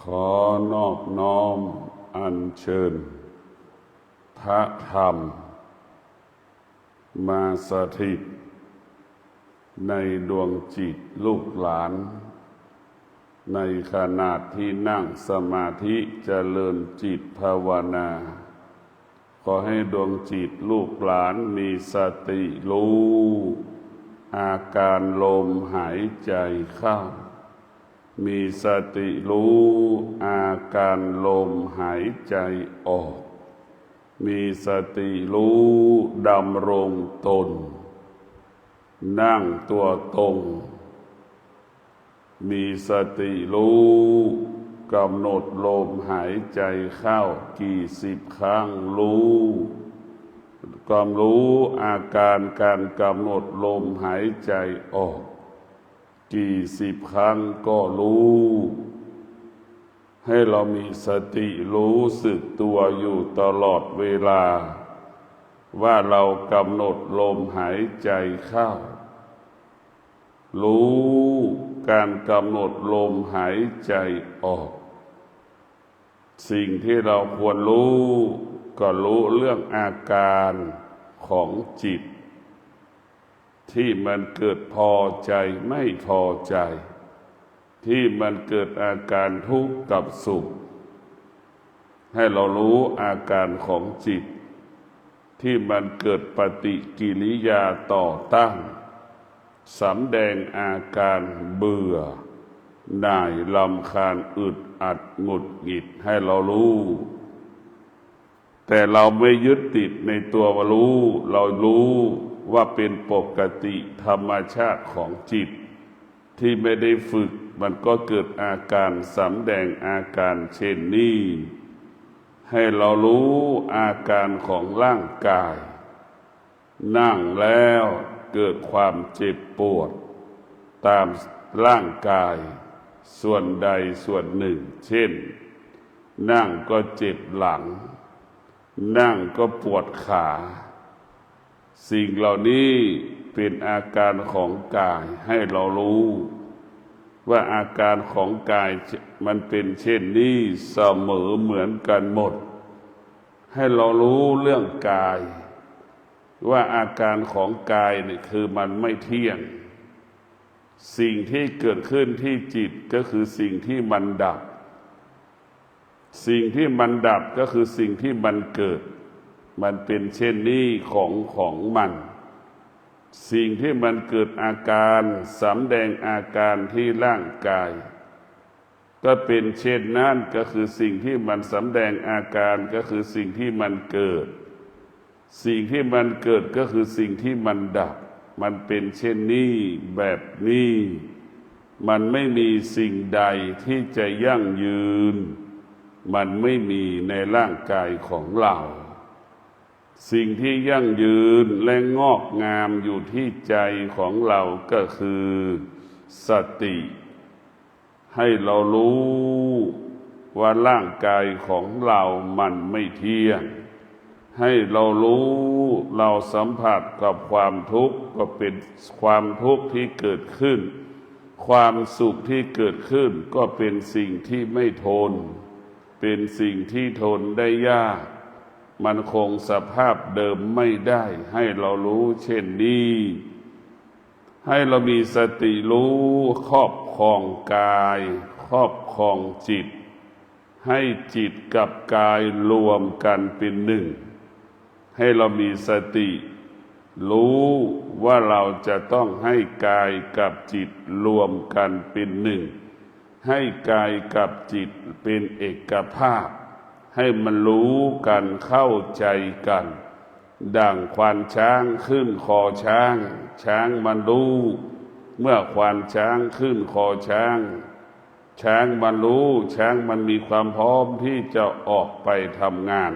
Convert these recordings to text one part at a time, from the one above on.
ขอนอบน้อมอัญเชิญพระธรรมมาสถิตในดวงจิตลูกหลานในขณะที่นั่งสมาธิเจริญจิตภาวนาขอให้ดวงจิตลูกหลานมีสติรู้อาการลมหายใจเข้ามีสติรู้อาการลมหายใจออกมีสติรู้ดำรงตนนั่งตัวตรงมีสติรู้กำหนดลมหายใจเข้ากี่สิบครั้งรู้อาการการกำหนดลมหายใจออกกี่สิบครั้งก็รู้ให้เรามีสติรู้สึกตัวอยู่ตลอดเวลาว่าเรากำหนดลมหายใจเข้ารู้การกำหนดลมหายใจออกสิ่งที่เราควรรู้ก็รู้เรื่องอาการของจิตที่มันเกิดพอใจไม่พอใจที่มันเกิดอาการทุกข์กับสุขให้เรารู้อาการของจิตที่มันเกิดปฏิกิริยาต่อต้านสำแดงอาการเบื่อหน่ายรำคาญอึดอัดหงุดหงิดให้เรารู้แต่เราไม่ยึดติดในตัวรู้เรารู้ว่าเป็นปกติธรรมชาติของจิตที่ไม่ได้ฝึกมันก็เกิดอาการสำแดงอาการเช่นนี้ให้เรารู้อาการของร่างกายนั่งแล้วเกิดความเจ็บปวดตามร่างกายส่วนใดส่วนหนึ่งเช่นนั่งก็เจ็บหลังนั่งก็ปวดขาสิ่งเหล่านี้เป็นอาการของกายให้เรารู้ว่าอาการของกายมันเป็นเช่นนี้เสมอเหมือนกันหมดให้เรารู้เรื่องกายว่าอาการของกายนี่คือมันไม่เที่ยงสิ่งที่เกิดขึ้นที่จิตก็คือสิ่งที่มันดับสิ่งที่มันดับก็คือสิ่งที่มันเกิดมันเป็นเช่นนี้ของมันสิ่งที่มันเกิดอาการสำแดงอาการที่ร่างกายก็เป็นเช่นนั้นก็คือสิ่งที่มันสำแดงอาการก็คือสิ่งที่มันเกิดสิ่งที่มันเกิดก็คือสิ่งที่มันดับมันเป็นเช่นนี้แบบนี้มันไม่มีสิ่งใดที่จะยั่งยืนมันไม่มีในร่างกายของเราสิ่งที่ยั่งยืนและงอกงามอยู่ที่ใจของเราก็คือสติให้เรารู้ว่าร่างกายของเรามันไม่เที่ยงให้เรารู้เราสัมผัสกับความทุกข์ก็เป็นความทุกข์ที่เกิดขึ้นความสุขที่เกิดขึ้นก็เป็นสิ่งที่ไม่ทนเป็นสิ่งที่ทนได้ยากมันคงสภาพเดิมไม่ได้ให้เรารู้เช่นนี้ให้เรามีสติรู้ครอบครองกายครอบครองจิตให้จิตกับกายรวมกันเป็นหนึ่งให้เรามีสติรู้ว่าเราจะต้องให้กายกับจิตรวมกันเป็นหนึ่งให้กายกับจิตเป็นเอกภาพให้มันรู้กันเข้าใจกันดั่งควานช้างขึ้นคอช้างช้างมันรู้เมื่อควานช้างขึ้นคอช้างช้างมันรู้ช้างมันมีความพร้อมที่จะออกไปทำงาน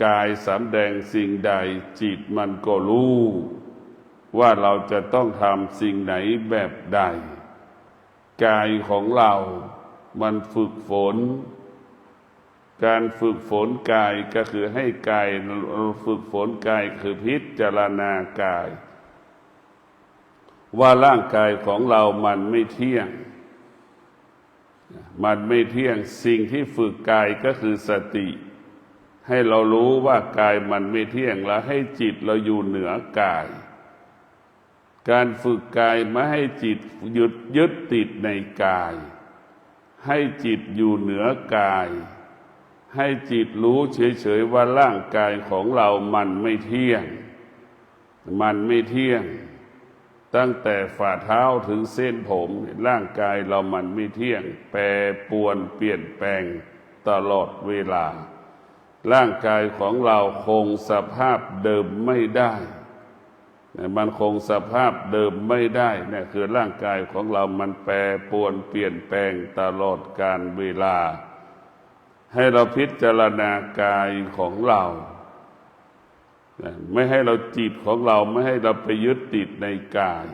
กายสำแดงสิ่งใดจิตมันก็รู้ว่าเราจะต้องทำสิ่งไหนแบบใดกายของเรามันฝึกฝนการฝึกฝนกายก็คือให้กายฝึกฝนกายคือพิจารณากายว่าร่างกายของเรามันไม่เที่ยง มันไม่เที่ยงสิ่งที่ฝึกกายก็คือสติให้เรารู้ว่ากายมันไม่เที่ยงแล้วให้จิตเราอยู่เหนือกายการฝึกกายไม่ให้จิตยึดติดในกายให้จิตอยู่เหนือกายให้จิตรู้เฉยๆว่าร่างกายของเรามันไม่เที่ยงมันไม่เที่ยงตั้งแต่ฝ่าเท้าถึงเส้นผมร่างกายเรามันไม่เที่ยงแปรปรวนเปลี่ยนแปลงตลอดเวลาร่างกายของเราคงสภาพเดิมไม่ได้มันคงสภาพเดิมไม่ได้เนี่ยคือร่างกายของเรามันแปรปรวนเปลี่ยนแปลงตลอดกาลเวลาให้เราพิจารณากายของเราไม่ให้เราจิตของเราไม่ให้เราไปยึดติดในกาย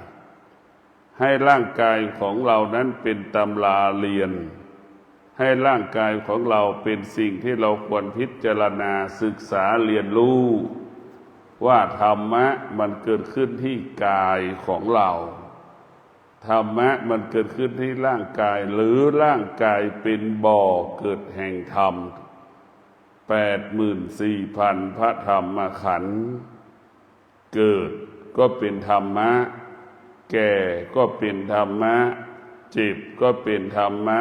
ให้ร่างกายของเรานั้นเป็นตำราเรียนให้ร่างกายของเราเป็นสิ่งที่เราควรพิจารณาศึกษาเรียนรู้ว่าธรรมะมันเกิดขึ้นที่กายของเราธรรมะมันเกิดขึ้นที่ร่างกายหรือร่างกายเป็นบ่อเกิดแห่งธรรม84,000 พระธรรมขันธ์เกิดก็เป็นธรรมะแก่ก็เป็นธรรมะเจ็บก็เป็นธรรมะ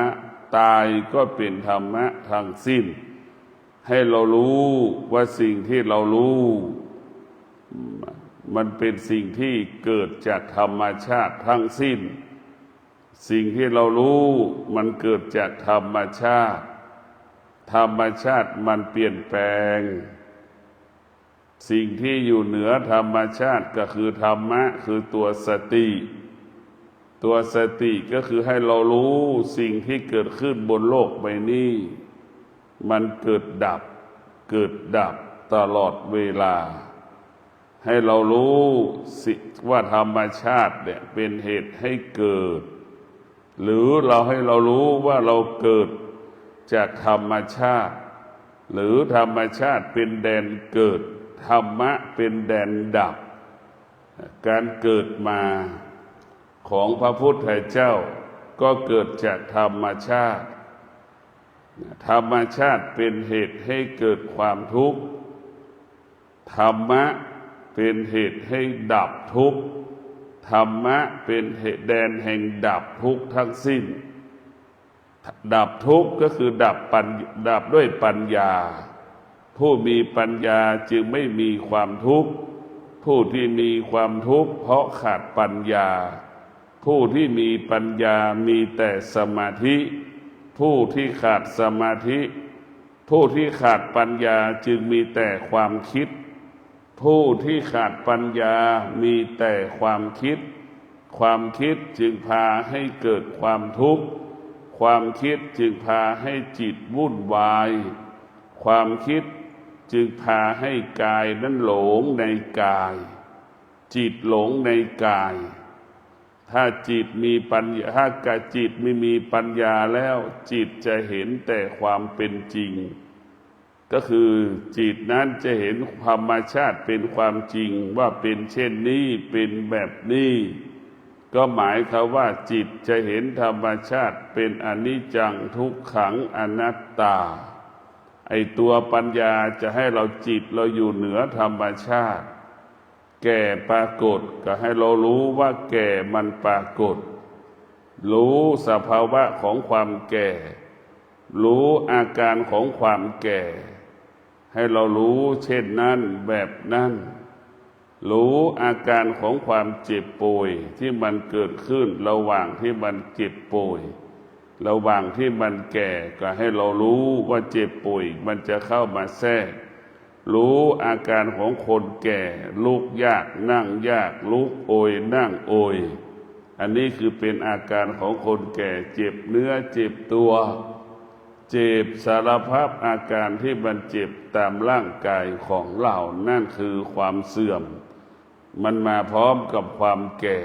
ตายก็เป็นธรรมะทั้งสิ้นให้เรารู้ว่าสิ่งที่เรารู้มันเป็นสิ่งที่เกิดจากธรรมชาติทั้งสิ้นสิ่งที่เรารู้มันเกิดจากธรรมชาติธรรมชาติมันเปลี่ยนแปลงสิ่งที่อยู่เหนือธรรมชาติก็คือธรรมะคือตัวสติตัวสติก็คือให้เรารู้สิ่งที่เกิดขึ้นบนโลกใบนี้มันเกิดดับเกิดดับตลอดเวลาให้เรารู้ว่าธรรมชาติเนี่ยเป็นเหตุให้เกิดหรือเราให้เรารู้ว่าเราเกิดจากธรรมชาติหรือธรรมชาติเป็นแดนเกิดธรรมะเป็นแดนดับการเกิดมาของพระพุทธเจ้าก็เกิดจากธรรมชาติธรรมชาติเป็นเหตุให้เกิดความทุกข์ธรรมะเป็นเหตุให้ดับทุกข์ธรรมะเป็นเหตุแดนแห่งดับทุกข์ทั้งสิ้นดับทุกข์ก็คือดับด้วยปัญญาผู้มีปัญญาจึงไม่มีความทุกข์ผู้ที่มีความทุกข์เพราะขาดปัญญาผู้ที่มีปัญญามีแต่สมาธิผู้ที่ขาดสมาธิผู้ที่ขาดปัญญาจึงมีแต่ความคิดผู้ที่ขาดปัญญามีแต่ความคิดความคิดจึงพาให้เกิดความทุกข์ความคิดจึงพาให้จิตวุ่นวายความคิดจึงพาให้กายนั้นหลงในกายจิตหลงในกายถ้าจิตมีปัญญาถ้ากายจิตไม่มีปัญญาแล้วจิตจะเห็นแต่ความเป็นจริงก็คือจิตนั้นจะเห็นธรรมชาติเป็นความจริงว่าเป็นเช่นนี้เป็นแบบนี้ก็หมายความว่าจิตจะเห็นธรรมชาติเป็นอนิจจังทุกขังอนัตตาไอตัวปัญญาจะให้เราจิตเราอยู่เหนือธรรมชาติแก่ปรากฏก็ให้เรารู้ว่าแก่มันปรากฏรู้สภาวะของความแก่รู้อาการของความแก่ให้เรารู้เช่นนั้นแบบนั้นรู้อาการของความเจ็บป่วยที่มันเกิดขึ้นระหว่างที่มันเจ็บป่วยระหว่างที่มันแก่ก็ให้เรารู้ว่าเจ็บป่วยมันจะเข้ามาแทรกรู้อาการของคนแก่ลุกยากนั่งยากลุกโอยนั่งโอยอันนี้คือเป็นอาการของคนแก่เจ็บเนื้อเจ็บตัวเจ็บสารพัดอาการที่มันเจ็บตามร่างกายของเรานั่นคือความเสื่อมมันมาพร้อมกับความแก่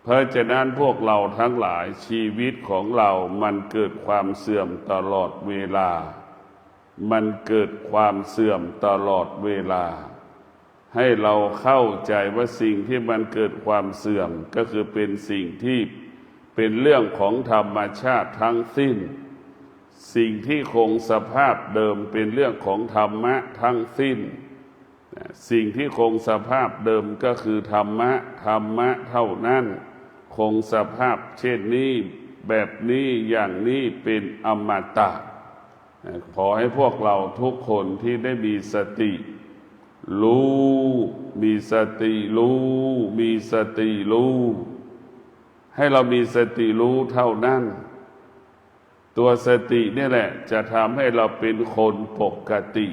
เพราะฉะนั้นพวกเราทั้งหลายชีวิตของเรามันเกิดความเสื่อมตลอดเวลามันเกิดความเสื่อมตลอดเวลาให้เราเข้าใจว่าสิ่งที่มันเกิดความเสื่อมก็คือเป็นสิ่งที่ เป็นเรื่องของธรรมชาติทั้งสิ้นสิ่งที่คงสภาพเดิมเป็นเรื่องของธรรมะทั้งสิ้นสิ่งที่คงสภาพเดิมก็คือธรรมะเท่านั้นคงสภาพเช่นนี้แบบนี้อย่างนี้เป็นอมตะขอให้พวกเราทุกคนที่ได้มีสติรู้มีสติรู้มีสติรู้ให้เรามีสติรู้เท่านั้นตัวสตินี่แหละจะทำให้เราเป็นคนปกติ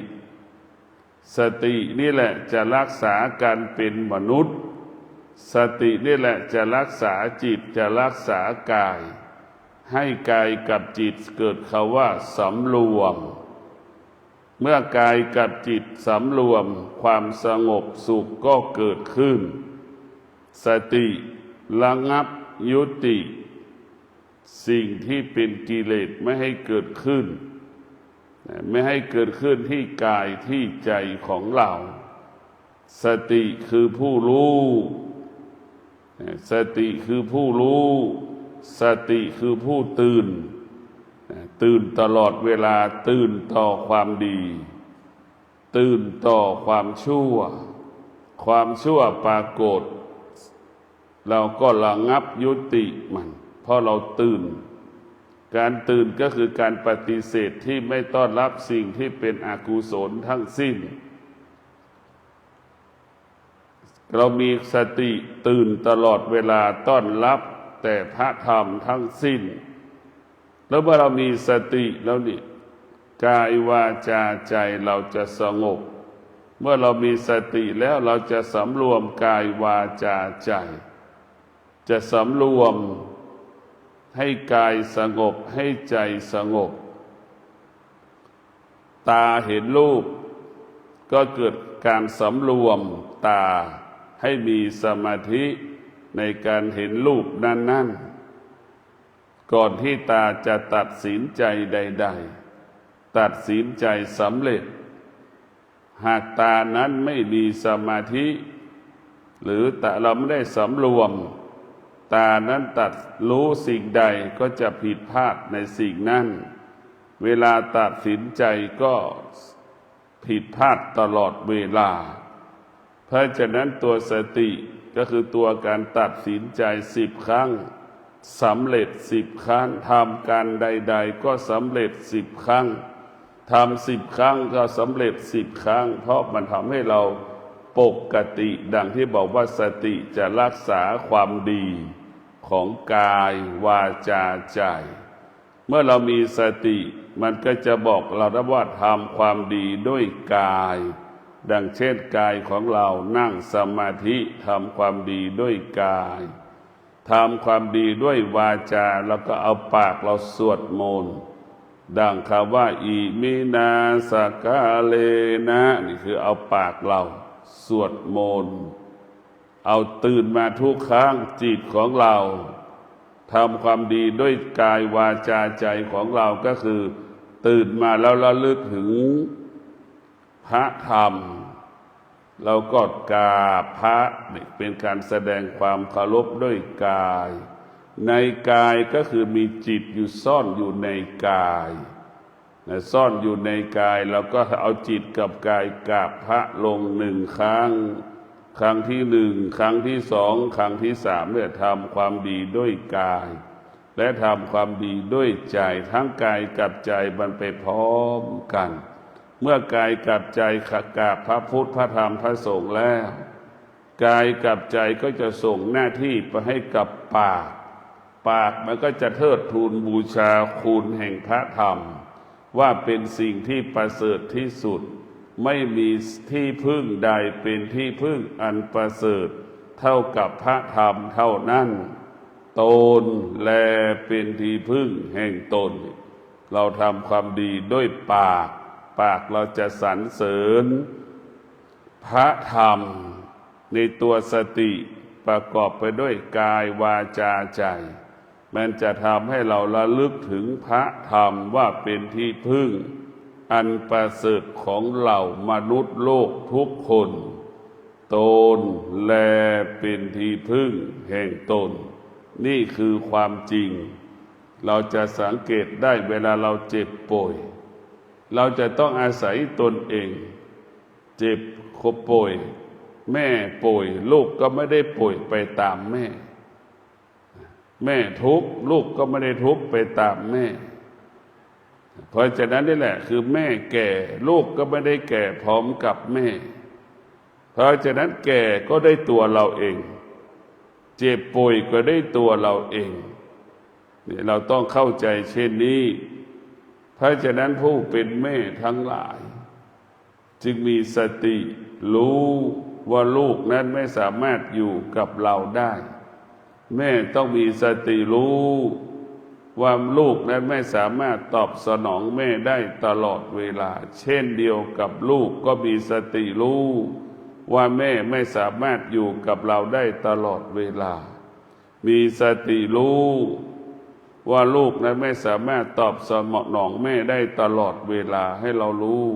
สตินี่แหละจะรักษาการเป็นมนุษย์สตินี่แหละจะรักษาจิตจะรักษากายให้กายกับจิตเกิดคำว่าสำรวมเมื่อกายกับจิตสำรวมความสงบสุขก็เกิดขึ้นสติระงับยุติสิ่งที่เป็นกิเลสไม่ให้เกิดขึ้นไม่ให้เกิดขึ้นที่กายที่ใจของเราสติคือผู้รู้สติคือผู้รู้สติคือผู้ตื่นตลอดเวลาตื่นต่อความดีตื่นต่อความชั่วปรากฏเราก็ระงับยุติมันเพราะเราตื่นการตื่นก็คือการปฏิเสธที่ไม่ต้อนรับสิ่งที่เป็นอกุศลทั้งสิ้นเรามีสติตื่นตลอดเวลาต้อนรับแต่พระธรรมทั้งสิ้นแล้วเมื่อเรามีสติแล้วนี่กายวาจาใจเราจะสงบเมื่อเรามีสติแล้วเราจะสำรวมกายวาจาใจจะสำรวมให้กายสงบให้ใจสงบตาเห็นรูปก็เกิดการสำรวมตาให้มีสมาธิในการเห็นรูปนั้นๆก่อนที่ตาจะตัดสินใจใดๆตัดสินใจสำเร็จหากตานั้นไม่มีสมาธิหรือตาเราไม่ได้สำรวมตานั้นตัดรู้สิ่งใดก็จะผิดพลาดในสิ่งนั้นเวลาตัดสินใจก็ผิดพลาดตลอดเวลาเพราะฉะนั้นตัวสติก็คือตัวการตัดสินใจ10 ครั้งสำเร็จ10 ครั้งทำการใดๆก็สำเร็จ10 ครั้งทำ10 ครั้งก็สำเร็จ10 ครั้งเพราะมันทำให้เราปกติดังที่บอกว่าสติจะรักษาความดีของกายวาจาใจเมื่อเรามีสติมันก็จะบอกเราว่าทำความดีด้วยกายดังเช่นกายของเรานั่งสมาธิทำความดีด้วยกายทำความดีด้วยวาจาแล้วก็เอาปากเราสวดมนต์ดังคำว่าอิมินาสกาเลนะนี่คือเอาปากเราสวดมนต์เอาตื่นมาทุกครั้งจิตของเราทำความดีด้วยกายวาจาใจของเราก็คือตื่นมาแล้วระลึกถึงพระธรรมเราก็กราบพระนี่เป็นการแสดงความเคารพด้วยกายในกายก็คือมีจิตอยู่ซ่อนอยู่ในกายซ่อนอยู่ในกายเราก็เอาจิตกับกายกราบพระลง1 ครั้งครั้งที่1ครั้งที่2ครั้งที่3เนี่ยทำความดีด้วยกายและทำความดีด้วยใจทั้งกายกับใจมันไปพร้อมกันเมื่อกายกับใจกราบพระพุทธพระธรรมพระสงฆ์แล้วกายกับใจก็จะส่งหน้าที่ไปให้กับปากมันก็จะเทิดทูนบูชาคุณแห่งพระธรรมว่าเป็นสิ่งที่ประเสริฐที่สุดไม่มีที่พึ่งใดเป็นที่พึ่งอันประเสริฐเท่ากับพระธรรมเท่านั้นตนแลเป็นที่พึ่งแห่งตนเราทำความดีด้วยปากเราจะสรรเสริญพระธรรมในตัวสติประกอบไปด้วยกายวาจาใจมันจะทำให้เราระลึกถึงพระธรรมว่าเป็นที่พึ่งอันประเสริฐของเหล่ามนุษย์โลกทุกคนตนแลเป็นที่พึ่งแห่งตน นี่คือความจริงเราจะสังเกตได้เวลาเราเจ็บป่วยเราจะต้องอาศัยตนเองเจ็บป่วยแม่ป่วยลูกก็ไม่ได้ป่วยไปตามแม่แม่ทุกข์ลูกก็ไม่ได้ทุกข์ไปตามแม่เพราะฉะนั้นนี่แหละคือแม่แก่ลูกก็ไม่ได้แก่พร้อมกับแม่เพราะฉะนั้นแก่ก็ได้ตัวเราเองเจ็บป่วยก็ได้ตัวเราเองเนี่ยเราต้องเข้าใจเช่นนี้เพราะฉะนั้นผู้เป็นแม่ทั้งหลายจึงมีสติรู้ว่าลูกนั้นไม่สามารถอยู่กับเราได้แม่ต้องมีสติรู้ว่าลูกนั้นไม่สามารถตอบสนองแม่ได้ตลอดเวลาเช่นเดียวกับลูกก็มีสติรู้ว่าแม่ไม่สามารถอยู่กับเราได้ตลอดเวลามีสติรู้ว่าลูกนั้นไม่สามารถตอบสนองแม่ได้ตลอดเวลาให้เรารู้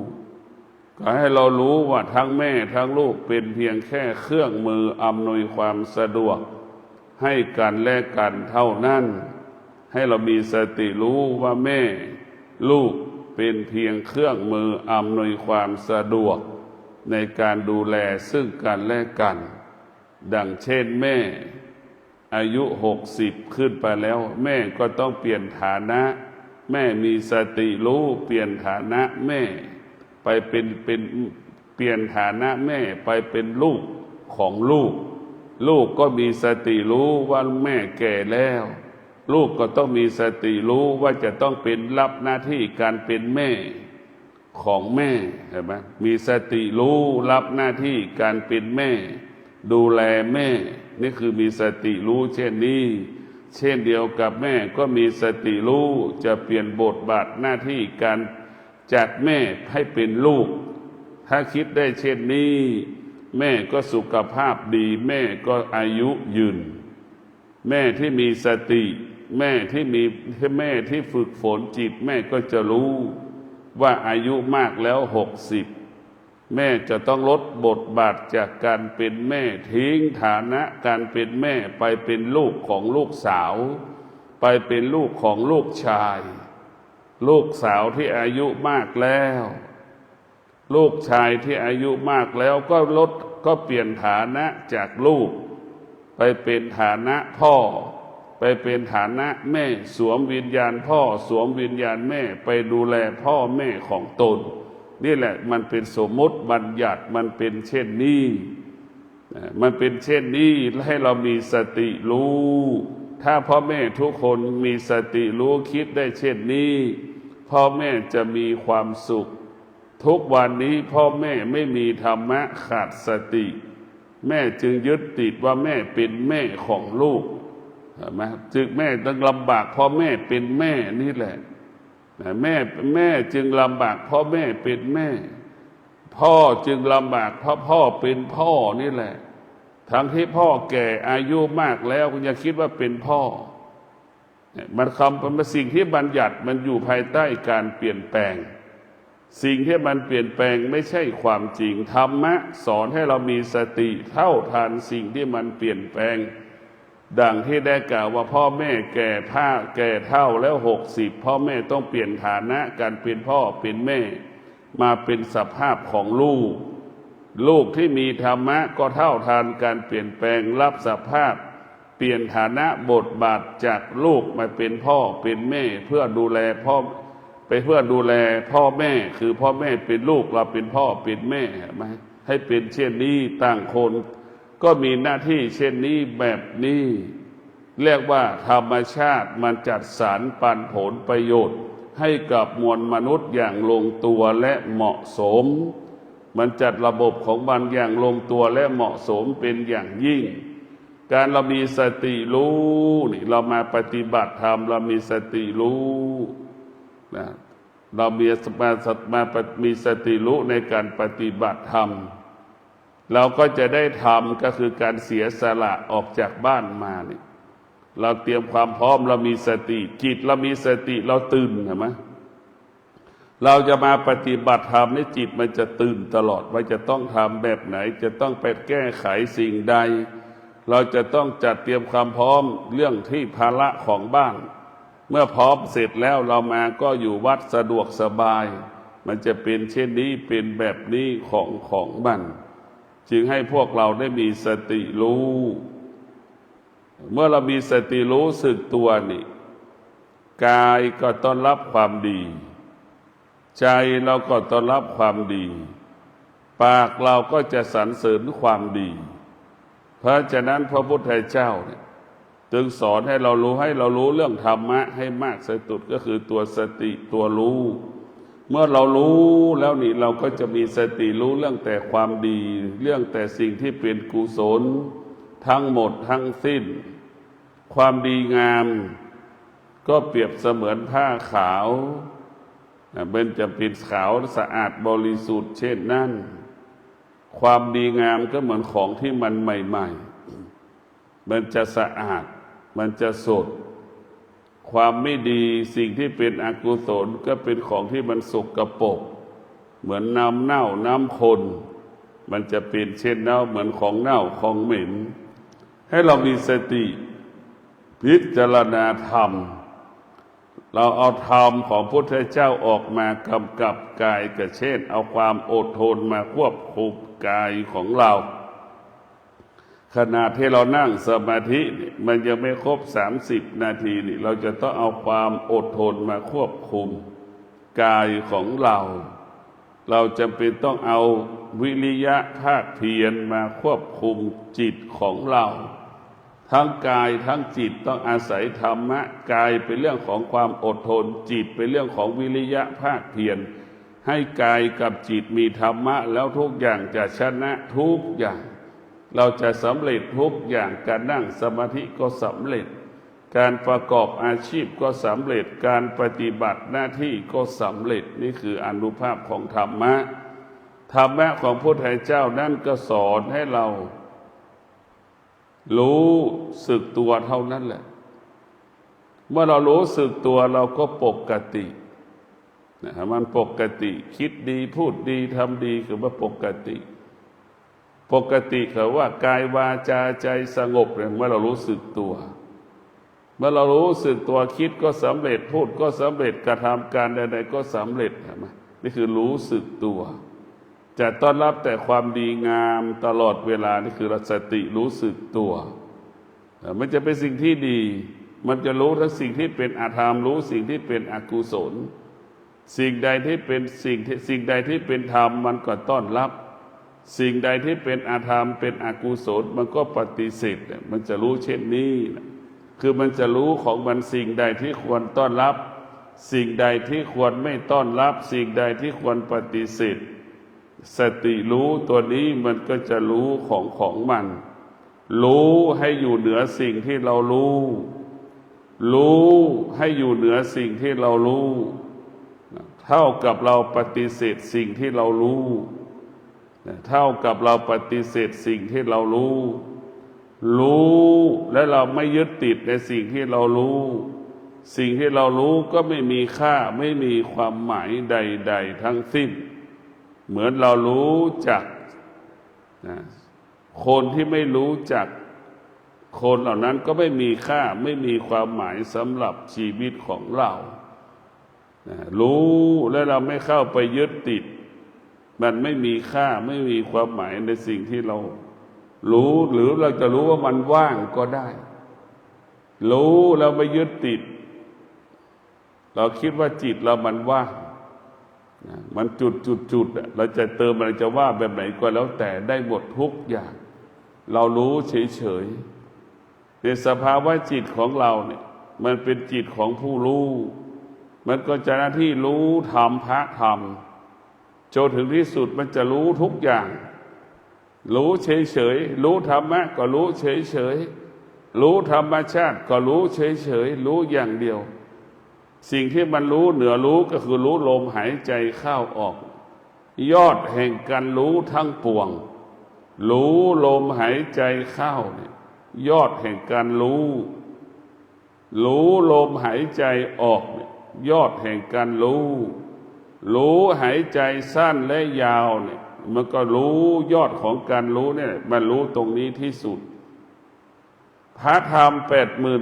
ก็ให้เรารู้ว่าทั้งแม่ทั้งลูกเป็นเพียงแค่เครื่องมืออำนวยความสะดวกให้กันและกันเท่านั้นให้เรามีสติรู้ว่าแม่ลูกเป็นเพียงเครื่องมืออำนวยความสะดวกในการดูแลซึ่งกันและกันดังเช่นแม่อายุ60ขึ้นไปแล้วแม่ก็ต้องเปลี่ยนฐานะแม่มีสติรู้เปลี่ยนฐานะแม่ไปเป็นเปลี่ยนฐานะแม่ไปเป็นลูกของลูกลูกก็มีสติรู้ว่าแม่แก่แล้วลูกก็ต้องมีสติรู้ว่าจะต้องเป็นรับหน้าที่การเป็นแม่ของแม่เห็นไหมมีสติรู้รับหน้าที่การเป็นแม่ดูแลแม่นี่คือมีสติรู้เช่นนี้เช่นเดียวกับแม่ก็มีสติรู้จะเปลี่ยนบทบาทหน้าที่การจากแม่ให้เป็นลูกถ้าคิดได้เช่นนี้แม่ก็สุขภาพดีแม่ก็อายุยืนแม่ที่มีสติแม่ที่ฝึกฝนจิตแม่ก็จะรู้ว่าอายุมากแล้ว60แม่จะต้องลดบทบาทจากการเป็นแม่ทิ้งฐานะการเป็นแม่ไปเป็นลูกของลูกสาวไปเป็นลูกของลูกชายลูกสาวที่อายุมากแล้วลูกชายที่อายุมากแล้วก็เปลี่ยนฐานะจากลูกไปเป็นฐานะพ่อไปเป็นฐานะแม่สวมวิญญาณพ่อสวมวิญญาณแม่ไปดูแลพ่อแม่ของตนนี่แหละมันเป็นสมมติบัญญัติมันเป็นเช่นนี้มันเป็นเช่นนี้ให้เรามีสติรู้ถ้าพ่อแม่ทุกคนมีสติรู้คิดได้เช่นนี้พ่อแม่จะมีความสุขทุกวันนี้พ่อแม่ไม่มีธรรมะขาดสติแม่จึงยึดติดว่าแม่เป็นแม่ของลูกจึงแม่ต้องลำบากเพราะแม่เป็นแม่นี่แหละแม่จึงลำบากเพราะแม่เป็นแม่พ่อจึงลำบากเพราะพ่อเป็นพ่อนี่แหละทั้งที่พ่อแก่อายุมากแล้วคุณอย่าคิดว่าเป็นพ่อมันสิ่งที่บัญญัติมันอยู่ภายใต้การเปลี่ยนแปลงสิ่งที่มันเปลี่ยนแปลงไม่ใช่ความจริงธรรมะสอนให้เรามีสติเท่าทันสิ่งที่มันเปลี่ยนแปลงดังที่ได้กล่าวว่าพ่อแม่แก่เฒ่าแล้ว60พ่อแม่ต้องเปลี่ยนฐานะการเป็นพ่อเป็นแม่มาเป็นสภาพของลูกที่มีธรรมะก็เท่าทันการเปลี่ยนแปลงรับสภาพเปลี่ยนฐานะบทบาทจากลูกมาเป็นพ่อเป็นแม่เพื่อดูแลพ่อแม่คือพ่อแม่เป็นลูกเราเป็นพ่อเป็นแม่ให้เป็นเช่นนี้ต่างคนก็มีหน้าที่เช่นนี้แบบนี้เรียกว่าธรรมชาติมันจัดสรรปันผลประโยชน์ให้กับมวลมนุษย์อย่างลงตัวและเหมาะสมมันจัดระบบของมันอย่างลงตัวและเหมาะสมเป็นอย่างยิ่งการเรามีสติรู้นี่เรามาปฏิบัติธรรมเรามีสติรู้นะเรามีสติรู้ในการปฏิบัติธรรมเราก็จะได้ทำก็คือการเสียสละออกจากบ้านมาเนี่ยเราเตรียมความพร้อมเรามีสติจิตเรามีสติเราตื่นเห็นไหมเราจะมาปฏิบัติธรรมในจิตมันจะตื่นตลอดว่าจะต้องทำแบบไหนจะต้องไปแก้ไขสิ่งใด เราจะต้องจัดเตรียมความพร้อมเรื่องที่ภาระของบ้านเมื่อพร้อมเสร็จแล้วเรามาก็อยู่วัดสะดวกสบายมันจะเป็นเช่นนี้เป็นแบบนี้ของมันจึงให้พวกเราได้มีสติรู้เมื่อเรามีสติรู้สึกตัวนี่กายก็ต้อนรับความดีใจเราก็ต้อนรับความดีปากเราก็จะสรรเสริญความดีเพราะฉะนั้นพระพุทธเจ้าเนี่ยจึงสอนให้เรารู้เรื่องธรรมะให้มากสุดก็คือตัวสติตัวรู้เมื่อเรารู้แล้วนี่เราก็จะมีสติรู้เรื่องแต่ความดีเรื่องแต่สิ่งที่เป็นกุศลทั้งหมดทั้งสิ้นความดีงามก็เปรียบเสมือนผ้าขาวเป็นจะเป็นขาวสะอาดบริสุทธิ์เช่นนั้นความดีงามก็เหมือนของที่มันใหม่ๆมันจะสะอาดมันจะสดความไม่ดีสิ่งที่เป็นอกุศลก็เป็นของที่มันสกปรกเหมือนน้ำเน่าน้ำข้นมันจะเป็นเช่นนั้นเหมือนของเน่าของเหม็นให้เรามีสติพิจารณาธรรมเราเอาธรรมของพุทธเจ้าออกมากำกับกายก็เช่นเอาความอดทนมาควบคุมกายของเราขณะที่เรานั่งสมาธิมันยังไม่ครบ30 นาทีนี่เราจะต้องเอาความอดทนมาควบคุมกายของเราจำเป็นต้องเอาวิริยะภาคเพียรมาควบคุมจิตของเราทั้งกายทั้งจิตต้องอาศัยธรรมะกายเป็นเรื่องของความอดทนจิตเป็นเรื่องของวิริยะภาคเพียรให้กายกับจิตมีธรรมะแล้วทุกอย่างจะชนะทุกอย่างเราจะสำเร็จทุกอย่างการนั่งสมาธิก็สำเร็จการประกอบอาชีพก็สำเร็จการปฏิบัติหน้าที่ก็สำเร็จนี่คืออานุภาพของธรรมะของพระพุทธเจ้านั่นก็สอนให้เรารู้สึกตัวเท่านั้นแหละเมื่อเรารู้สึกตัวเราก็ปกติมันปกติคิดดีพูดดีทำดีคือว่าปกติคือว่ากายวาจาใจสงบเมื่อเรารู้สึกตัวเมื่อเรารู้สึกตัวคิดก็สำเร็จพูดก็สำเร็จกระทำการใดๆก็สำเร็จนี่คือรู้สึกตัวจะต้อนรับแต่ความดีงามตลอดเวลานี่คือสติรู้สึกตัวมันจะเป็นสิ่งที่ดีมันจะรู้ทั้งสิ่งที่เป็นอธรรมรู้สิ่งที่เป็นอกุศลสิ่งใดที่เป็นสิ่งใดที่เป็นธรรมมันก็ต้อนรับสิ่งใดที่เป็นอธรรมเป็นอกุศลมันก็ปฏิเสธมันจะรู้เช่นนี้คือมันจะรู้ของมันสิ่งใดที่ควรต้อนรับสิ่งใดที่ควรไม่ต้อนรับสิ่งใดที่ควรปฏิเสธสติรู้ตัวนี้มันก็จะรู้ของมันรู้ให้อยู่เหนือสิ่งที่เรารู้ให้อยู่เหนือสิ่งที่เรารู้เท่ากับเราปฏิเสธสิ่งที่เรารู้เท่ากับเราปฏิเสธสิ่งที่เรารู้และเราไม่ยึดติดในสิ่งที่เรารู้สิ่งที่เรารู้ก็ไม่มีค่าไม่มีความหมายใดๆทั้งสิ้นเหมือนเรารู้จักคนที่ไม่รู้จักคนเหล่านั้นก็ไม่มีค่าไม่มีความหมายสำหรับชีวิตของเรารู้และเราไม่เข้าไปยึดติดมันไม่มีค่าไม่มีความหมายในสิ่งที่เรารู้หรือเราจะรู้ว่ามันว่างก็ได้รู้แล้วไม่ยึดติดเราคิดว่าจิตเรามันว่างมันจุดเราจะเติมอะไรจะว่าแบบไหนก็แล้วแต่ได้หมดทุกอย่างเรารู้เฉยในสภาวะจิตของเราเนี่ยมันเป็นจิตของผู้รู้มันก็จะหน้าที่รู้ธรรมพระธรรมจนถึงที่สุดมันจะรู้ทุกอย่างรู้เฉยรู้ธรรมะก็รู้เฉยรู้ธรรมชาติก็รู้เฉยรู้อย่างเดียวสิ่งที่มันรู้เหนือรู้ก็คือรู้ลมหายใจเข้าออกยอดแห่งการรู้ทั้งปวงรู้ลมหายใจเข้าเนี่ยยอดแห่งการรู้ลมหายใจออกเนี่ยยอดแห่งการรู้หายใจสั้นและยาวเนี่ยมันก็รู้ยอดของการรู้เนี่ยมันรู้ตรงนี้ที่สุด พระธรรม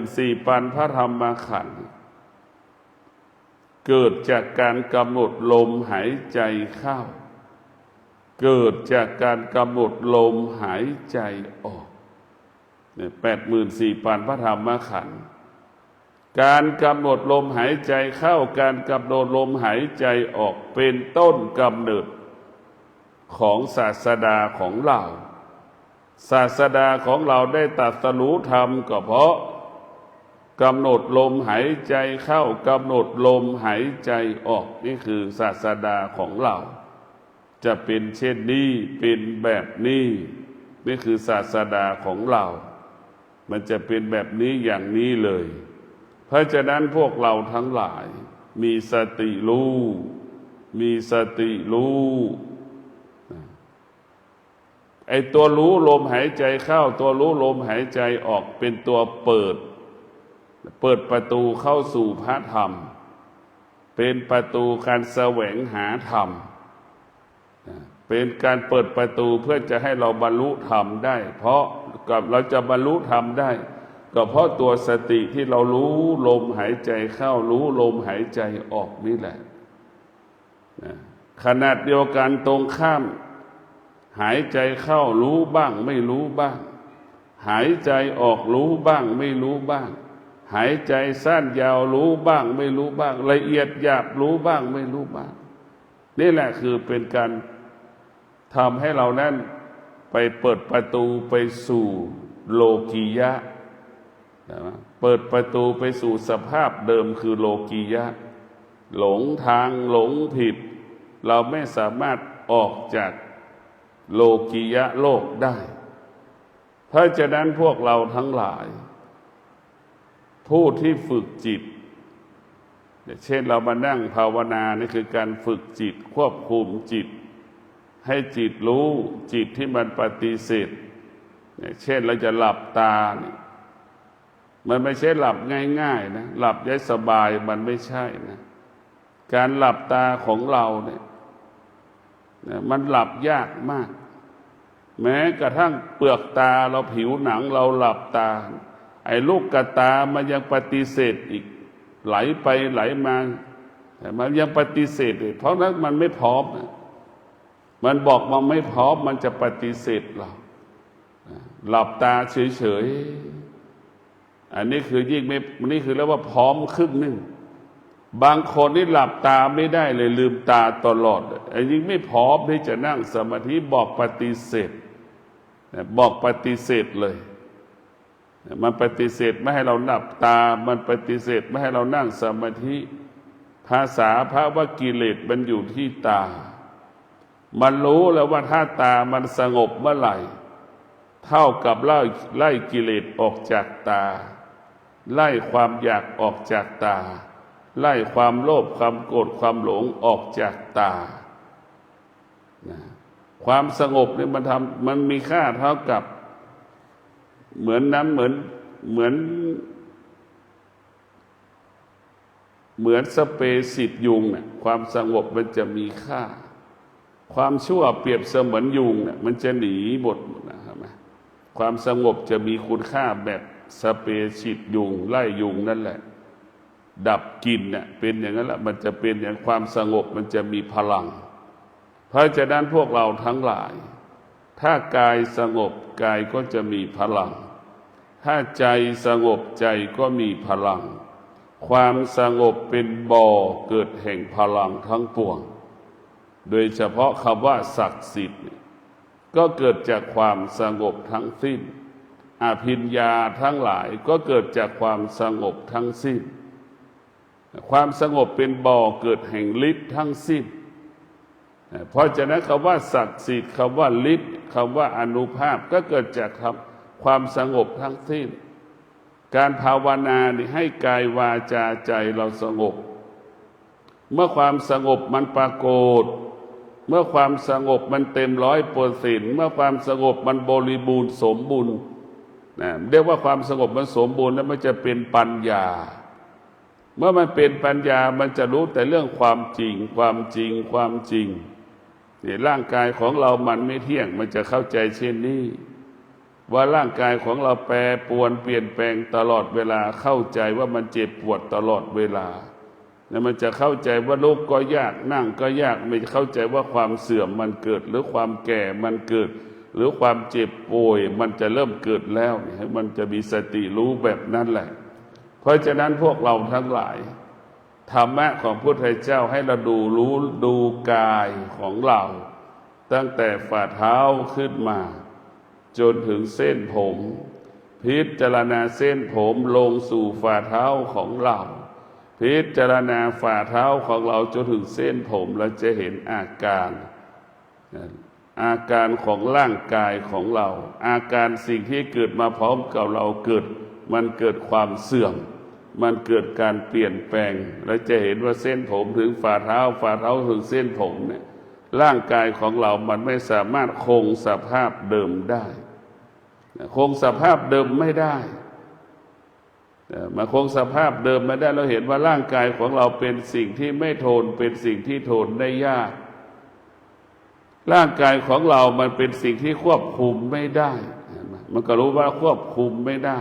84,000พระธรรมขันธ์เกิดจากการกำหนดลมหายใจเข้าเกิดจากการกำหนดลมหายใจออกเนี่ย84,000พระธรรมขันธ์การกำหนดลมหายใจเข้าการกำหนดลมหายใจออกเป็นต้นกำเนิดของศาสดาของเราศาสดาของเราได้ตรัสรู้ธรรมก็เพราะกำหนดลมหายใจเข้ากำหนดลมหายใจออกนี่คือศาสดาของเราจะเป็นเช่นนี้เป็นแบบนี้นี่คือศาสดาของเรามันจะเป็นแบบนี้อย่างนี้เลยเพราะฉะนั้นพวกเราทั้งหลายมีสติรู้มีสติรู้ไอ้ตัวรู้ลมหายใจเข้าตัวรู้ลมหายใจออกเป็นตัวเปิดประตูเข้าสู่พระธรรมเป็นประตูการแสวงหาธรรมเป็นการเปิดประตูเพื่อจะให้เราบรรลุธรรมได้เพราะเราจะบรรลุธรรมได้ก็เพราะตัวสติที่เรารู้ลมหายใจเข้ารู้ลมหายใจออกนี่แหละขนาดเดียวกันตรงข้ามหายใจเข้ารู้บ้างไม่รู้บ้างหายใจออกรู้บ้างไม่รู้บ้างหายใจสั้นยาวรู้บ้างไม่รู้บ้างละเอียดหยาบรู้บ้างไม่รู้บ้างนี่แหละคือเป็นการทำให้เรานั้นไปเปิดประตูไปสู่โลกียะเปิดประตูไปสู่สภาพเดิมคือโลกียะหลงทางหลงผิดเราไม่สามารถออกจากโลกียะโลกได้เพราะฉะนั้นพวกเราทั้งหลายผู้ที่ฝึกจิตเช่นเรามานั่งภาวนานี่คือการฝึกจิตควบคุมจิตให้จิตรู้จิตที่มันปฏิเสธเช่นเราจะหลับตาเนี่ยมันไม่ใช่หลับง่ายๆนะหลับได้สบายมันไม่ใช่นะการหลับตาของเราเนี่ยมันหลับยากมากแม้กระทั่งเปลือกตาเราผิวหนังเราหลับตาไอ้ลูกกระตามันยังปฏิเสธอีกไหลไปไหลมาแต่มันยังปฏิเสธอีกเพราะนั้นมันไม่พร้อมมันบอกมันไม่พร้อมมันจะปฏิเสธเราหลับตาเฉยๆอันนี้คือยิ่งไม่นี่คือเรียกว่าพร้อมครึ่งหนึ่งบางคนนี่หลับตาไม่ได้เลยลืมตาตลอดไอ้ยิ่งไม่พร้อมที่จะนั่งสมาธิบอกปฏิเสธบอกปฏิเสธเลยมันปฏิเสธไม่ให้เราหลับตามันปฏิเสธไม่ให้เรานั่งสมาธิภาษาพระว่ากิเลสมันอยู่ที่ตามันรู้แล้วว่าถ้าตามันสงบเมื่อไหร่เท่ากับไล่กิเลสออกจากตาไล่ความอยากออกจากตาไล่ความโลภความโกรธความหลงออกจากตาความสงบนี่มันมีค่าเท่ากับเหมือนน้ำเหมือนสเปรย์ฉีดยุงเนี่ยความสงบมันจะมีค่าความชั่วเปรียบเสมือนยุงเนี่ยมันจะหนีหมดนะครับความสงบจะมีคุณค่าแบบสเปรย์ฉีดยุงไล่ยุงนั่นแหละดับกลิ่นเนี่ยเป็นอย่างนั้นแหละมันจะเป็นอย่างความสงบมันจะมีพลังเพราะฉะนั้นพวกเราทั้งหลายถ้ากายสงบกายก็จะมีพลังถ้าใจสงบใจก็มีพลังความสงบเป็นบ่อเกิดแห่งพลังทั้งปวงโดยเฉพาะคำว่าศักดิ์สิทธิ์ก็เกิดจากความสงบทั้งสิ้นอภิญญาทั้งหลายก็เกิดจากความสงบทั้งสิ้นความสงบเป็นบ่อเกิดแห่งฤทธิ์ทั้งสิ้นเพราะฉะนั้นคำว่าศักดิ์สิทธิ์คำว่าฤทธิ์คำว่าอานุภาพก็เกิดจากความสงบทั้งสิ้นการภาวนานี่ให้กายวาจาใจเราสงบเมื่อความสงบมันปรากฏเมื่อความสงบมันเต็ม100%เมื่อความสงบมันบริบูรณ์สมบูรณ์เรียกว่าความสงบมันสมบูรณ์แล้วมันจะเป็นปัญญาเมื่อมันเป็นปัญญามันจะรู้แต่เรื่องความจริงความจริงความจริงนี่ร่างกายของเรามันไม่เที่ยงมันจะเข้าใจเช่นนี้ ว่าร่างกายของเราแปรปรวนเปลี่ยนแปลงตลอดเวลาเข้าใจว่ามันเจ็บปวดตลอดเวลาแล้วมันจะเข้าใจว่าลุกก็ยากนั่งก็ยากไม่เข้าใจว่าความเสื่อมมันเกิดหรือความแก่มันเกิดหรือความเจ็บป่วยมันจะเริ่มเกิดแล้วให้มันจะมีสติรู้แบบนั้นแหละเพราะฉะนั้นพวกเราทั้งหลายธรรมะของพระพุทธเจ้าให้เราดูรู้ดูกายของเราตั้งแต่ฝ่าเท้าขึ้นมาจนถึงเส้นผมพิจารณาเส้นผมลงสู่ฝ่าเท้าของเราพิจารณาฝ่าเท้าของเราจนถึงเส้นผมเราจะเห็นอาการของร่างกายของเราอาการสิ่งที่เกิดมาพร้อมกับเรามันเกิดความเสื่อมมันเกิดการเปลี่ยนแปลงเราจะเห็นว่าเส้นผมถึงฝ่าเท้าถึงเส้นผมเนี่ยร่างกายของเรามันไม่สามารถคงสภาพเดิมได้คงสภาพเดิมไม่ได้มาคงสภาพเดิมไม่ได้เราเห็นว่าร่างกายของเราเป็นสิ่งที่ไม่ทนเป็นสิ่งที่ทนได้ยากร่างกายของเรามันเป็นสิ่งที่ควบคุมไม่ได้มันก็รู้ว่าควบคุมไม่ได้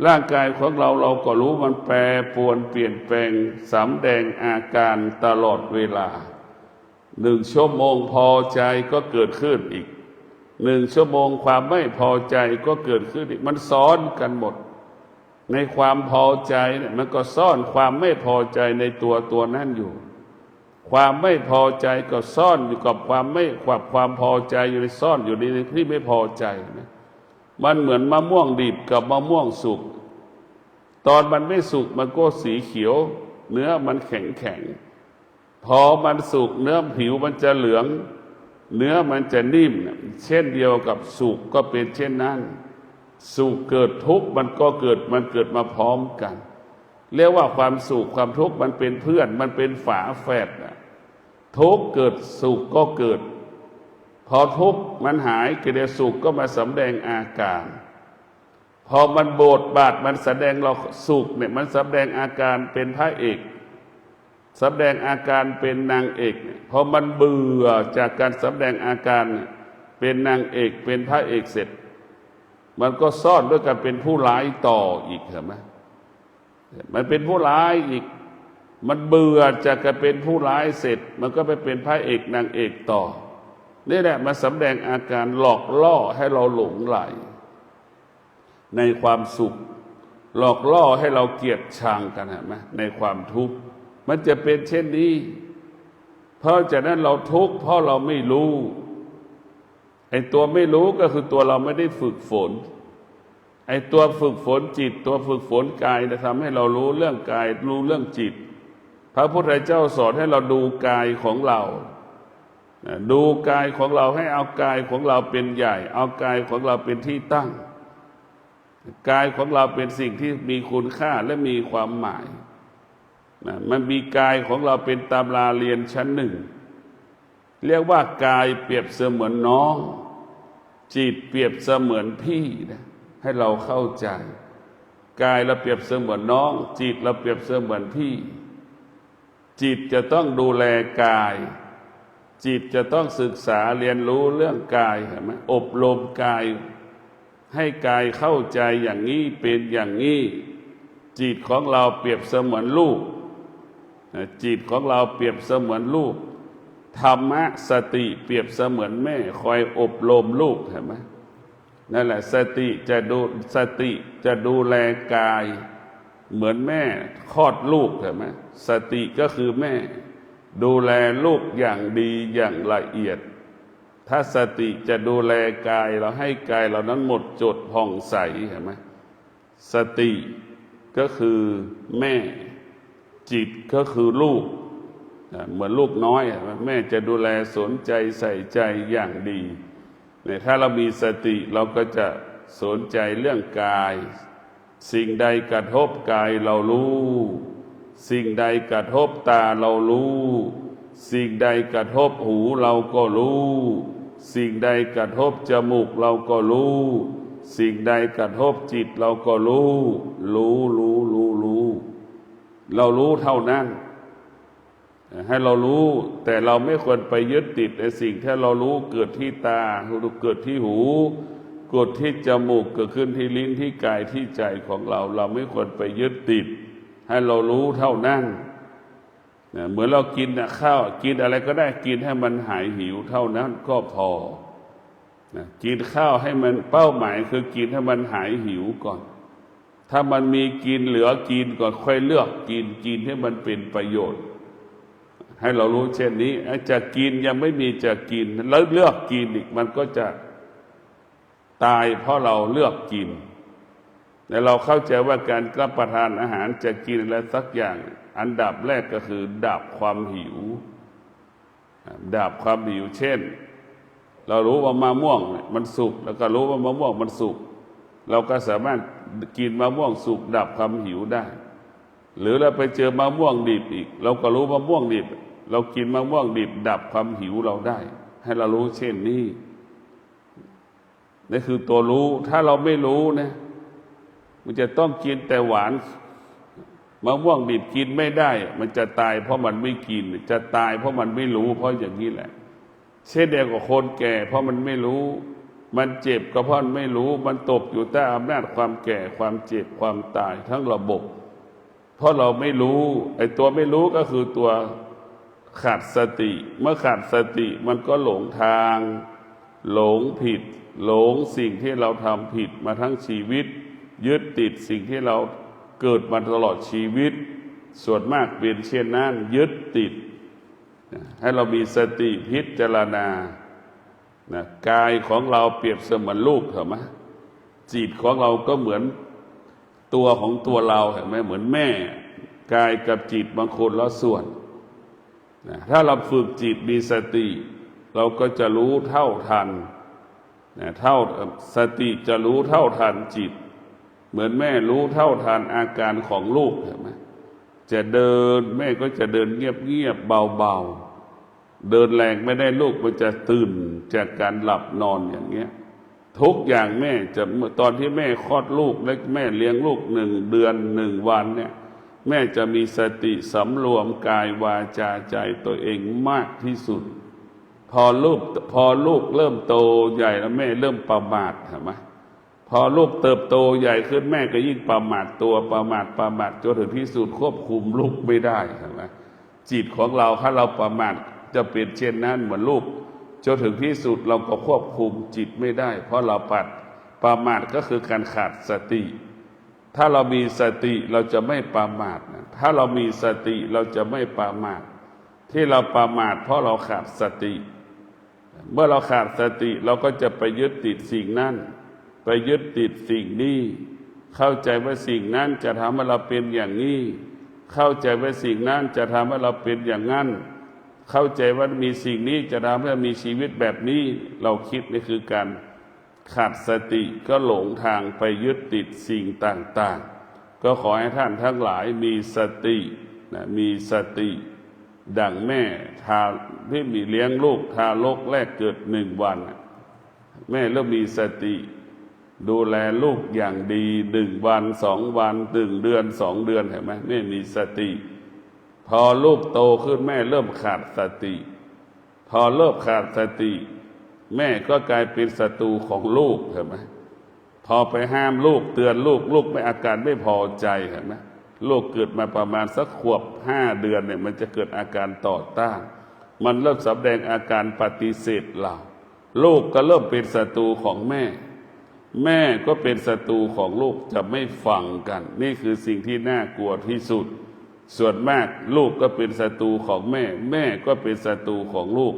ร่างกายของเราก็รู้มันแปรปรวนเปลี่ยนแปลงสำแดงอาการตลอดเวลา1 ชั่วโมงพอใจก็เกิดขึ้นอีก1 ชั่วโมงความไม่พอใจก็เกิดขึ้นอีกมันซ้อนกันหมดในความพอใจเนี่ยมันก็ซ่อนความไม่พอใจในตัวนั้นอยู่ความไม่พอใจก็ซ่อนอยู่กับความพอใจอยู่ในซ่อนอยู่ในที่ไม่พอใจนะมันเหมือนมะม่วงดิบกับมะม่วงสุกตอนมันไม่สุกมันก็สีเขียวเนื้อมันแข็งพอมันสุกเนื้อผิวมันจะเหลืองเนื้อมันจะนิ่มเช่นเดียวกับสุกก็เป็นเช่นนั้นสุขเกิดทุกข์มันเกิดมาพร้อมกันเรียกว่าความสุขความทุกข์มันเป็นเพื่อนมันเป็นฝาแฝดทุกข์เกิดสุขก็เกิดพอทุกข์มันหายกิเลสสุขก็มาสำแดงอาการพอมันโบดบาดมันแสดงเราสุขเนี่ยมันแสดงอาการเป็นพระเอกแสดงอาการเป็นนางเอกพอมันเบื่อจากการแสดงอาการเป็นนางเอกเป็นพระเอกเสร็จมันก็ซ่อนด้วยกันเป็นผู้ร้ายต่ออีกเห็นไหมมันเป็นผู้ร้ายอีกมันเบื่อจากการเป็นผู้ร้ายเสร็จมันก็ไปเป็นพระเอกนางเอกต่อนี่แหละมาแสดงอาการหลอกล่อให้เราหลงไหลในความสุขหลอกล่อให้เราเกลียดชังกันเห็นไหมในความทุกข์มันจะเป็นเช่นนี้เพราะฉะนั้นเราทุกข์เพราะเราไม่รู้ไอ้ตัวไม่รู้ก็คือตัวเราไม่ได้ฝึกฝนไอ้ตัวฝึกฝนจิตตัวฝึกฝนกายจะทำให้เรารู้เรื่องกายรู้เรื่องจิตพระพุทธเจ้าสอนให้เราดูกายของเราดูกายของเราให้เอากายของเราเป็นใหญ่เอากายของเราเป็นที่ตั้งกายของเราเป็นสิ่งที่มีคุณค่าและมีความหมายมันมีกายของเราเป็นตำราเรียนชั้นหนึ่งเรียกว่ากายเปรียบเสมือนน้องจิตเปรียบเสมือนพี่นะให้เราเข้าใจกายเราเปรียบเสมือนน้องจิตเราเปรียบเสมือนพี่จิตจะต้องดูแลกายจิตจะต้องศึกษาเรียนรู้เรื่องกายเห็นไหมอบรมกายให้กายเข้าใจอย่างนี้เป็นอย่างนี้จิตของเราเปรียบเสมือนลูกจิตของเราเปรียบเสมือนลูกธรรมะสติเปรียบเสมือนแม่คอยอบรมลูกเห็นไหมนั่นแหละสติจะดูแลกายเหมือนแม่คลอดลูกเห็นไหมสติก็คือแม่ดูแลลูกอย่างดีอย่างละเอียดถ้าสติจะดูแลกายเราให้กายเรานั้นหมดจดผ่องใสเห็นไหมสติก็คือแม่จิตก็คือลูกเหมือนลูกน้อยแม่จะดูแลสนใจใส่ใจอย่างดีเนี่ยถ้าเรามีสติเราก็จะสนใจเรื่องกายสิ่งใดกระทบกายเรารู้สิ่งใดกระทบตาเรารู้สิ่งใดกระทบหูเราก็รู้สิ่งใดกระทบจมูกเราก็รู้สิ่งใดกระทบจิตเราก็รู้เรารู้เท่านั้นให้เรารู้แต่เราไม่ควรไปยึดติดในสิ่งที่เรารู้เกิดที่ตาเกิดที่หู กดที่จมูกเกิดขึ้นที่ลิ้นที่กายที่ใจของเราเราไม่ควรไปยึดติดให้เรารู้เท่านั้นเหมือนเรากินข้าวกินอะไรก็ได้กินให้มันหายหิวเท่านั้นก็พอกินข้าวให้มันเป้าหมายคือกินให้มันหายหิวก่อนถ้ามันมีกินเหลือกินก่อนค่อยเลือกกินให้มันเป็นประโยชน์ให้เรารู้เช่นนี้จะกินยังไม่มีจะกินแล้วเลือกกินอีกมันก็จะตายเพราะเราเลือกกินแต่เราเข้าใจว่าการรับประทานอาหารจะกินอะไรสักอย่างอันดับแรกก็คือดับความหิวดับความหิวเช่นเรารู้ว่ามะม่วงมันสุกแล้วก็รู้ว่ามะม่วงมันสุกเราก็สามารถกินมะม่วงสุกดับความหิวได้หรือเราไปเจอมะม่วงดิบอีกเราก็รู้มะม่วงดิบเรากินมะม่วงดิบดับความหิวเราได้ให้เรารู้เช่นนี้นี่คือตัวรู้ถ้าเราไม่รู้นะมันจะต้องกินแต่หวานมะม่วงดิบกินไม่ได้มันจะตายเพราะมันไม่กินจะตายเพราะมันไม่รู้เพราะอย่างนี้แหละเช่นเดียวกับคนแก่เพราะมันไม่รู้มันเจ็บก็เพราะมันไม่รู้มันตกอยู่ใต้อำนาจความแก่ความเจ็บความตายทั้งระบบเพราะเราไม่รู้ไอ้ตัวไม่รู้ก็คือตัวขาดสติเมื่อขาดสติมันก็หลงทางหลงผิดหลงสิ่งที่เราทำผิดมาทั้งชีวิตยึดติดสิ่งที่เราเกิดมาตลอดชีวิตส่วนมากเป็นเช่นนั้นยึดติดให้เรามีสติพิจารณากายของเราเปรียบเสมือนลูกเห็นไหมจิตของเราก็เหมือนตัวของตัวเราเห็นไหมเหมือนแม่กายกับจิตบางคนละส่วนถ้าเราฝึกจิตมีสติเราก็จะรู้เท่าทันเท่าสติจะรู้เท่าทันจิตเหมือนแม่รู้เท่าทันอาการของลูกเห็นไหมจะเดินแม่ก็จะเดินเงียบๆเบาๆเดินแรงไม่ได้ลูกมันจะตื่นจากการหลับนอนอย่างเงี้ยทุกอย่างแม่จะตอนที่แม่คลอดลูกและแม่เลี้ยงลูก1 เดือน1 วันเนี่ยแม่จะมีสติสำรวมกายวาจาใจตัวเองมากที่สุดพอลูกเริ่มโตใหญ่แล้วแม่เริ่มประมาทเห็นไหมพอลูกเติบโตใหญ่ขึ้นแม่ก็ยิ่งประมาทตัวประมาทจนถึงที่สุดควบคุมลูกไม่ได้เห็นไหมจิตของเราถ้าเราประมาทจะเป็นเช่นนั้นเหมือนลูกจนถึงที่สุดเราก็ควบคุมจิตไม่ได้เพราะเราประมาทก็คือการขาดสติถ้าเรามีสติเราจะไม่ประมาทถ้าเรามีสติเราจะไม่ประมาทที่เราประมาทเพราะเราขาดสติเมื่อเราขาดสติเราก็จะไปยึดติดสิ่งนั้นไปยึดติดสิ่งนี้เข้าใจว่าสิ่งนั้นจะทำให้เราเป็นอย่างนี้เข้าใจว่าสิ่งนั้นจะทำให้เราเป็นอย่างนั้นเข้าใจว่ามีสิ่งนี้จะทำให้มีชีวิตแบบนี้เราคิดนี่คือการขาดสติก็หลงทางไปยึดติดสิ่งต่างๆก็ขอให้ท่านทั้งหลายมีสติมีสติดังแม่ที่มีเลี้ยงลูกทารกแรกเกิด1 วันแม่เริ่มมีสติดูแลลูกอย่างดี1 วัน2 วัน1 เดือน2 เดือนเห็นไหมแม่มีสติพอลูกโตขึ้นแม่เริ่มขาดสติพอเริ่มขาดสติแม่ก็กลายเป็นศัตรูของลูกเห็นไหมพอไปห้ามลูกเตือนลูกไม่อาการไม่พอใจเห็นไหมลูกเกิดมาประมาณสักขวบ5 เดือนเนี่ยมันจะเกิดอาการต่อต้านมันเริ่มแสดงอาการปฏิเสธเราลูกก็เริ่มเป็นศัตรูของแม่ก็เป็นศัตรูของลูกจะไม่ฟังกันนี่คือสิ่งที่น่ากลัวที่สุดส่วนมากลูกก็เป็นศัตรูของแม่ก็เป็นศัตรูของลูก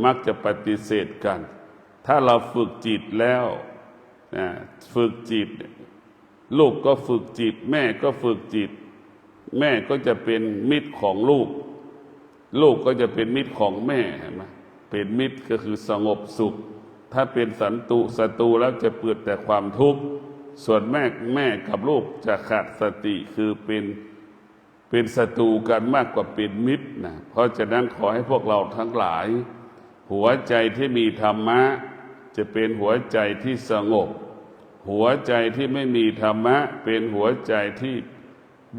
มักจะปฏิเสธกันถ้าเราฝึกจิตแล้วฝึกจิตลูกก็ฝึกจิตแม่ก็ฝึกจิตแม่ก็จะเป็นมิตรของลูกก็จะเป็นมิตรของแม่เห็นไหมเป็นมิตรก็คือสงบสุขถ้าเป็นศัตรูแล้วจะเปิดแต่ความทุกข์ส่วนแม่กับลูกจะขาดสติคือเป็นศัตรูกันมากกว่าเป็นมิตรนะเพราะฉะนั้นขอให้พวกเราทั้งหลายหัวใจที่มีธรรมะจะเป็นหัวใจที่สงบหัวใจที่ไม่มีธรรมะเป็นหัวใจที่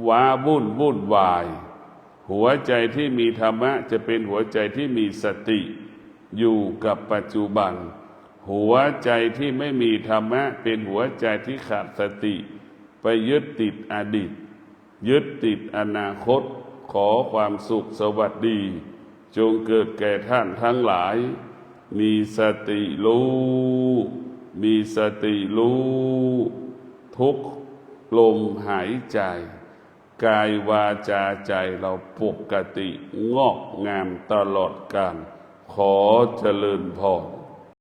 ว้าวุ่นวายหัวใจที่มีธรรมะจะเป็นหัวใจที่มีสติอยู่กับปัจจุบัน หัวใจที่ไม่มีธรรมะเป็นหัวใจที่ขาดสติ ไปยึดติดอดีตยึดติดอนาคตขอความสุขสวัสดีจงเกิดแก่ท่านทั้งหลายมีสติรู้มีสติรู้ทุกลมหายใจกายวาจาใจเราปกติงอกงามตลอดกาลขอเจริญพร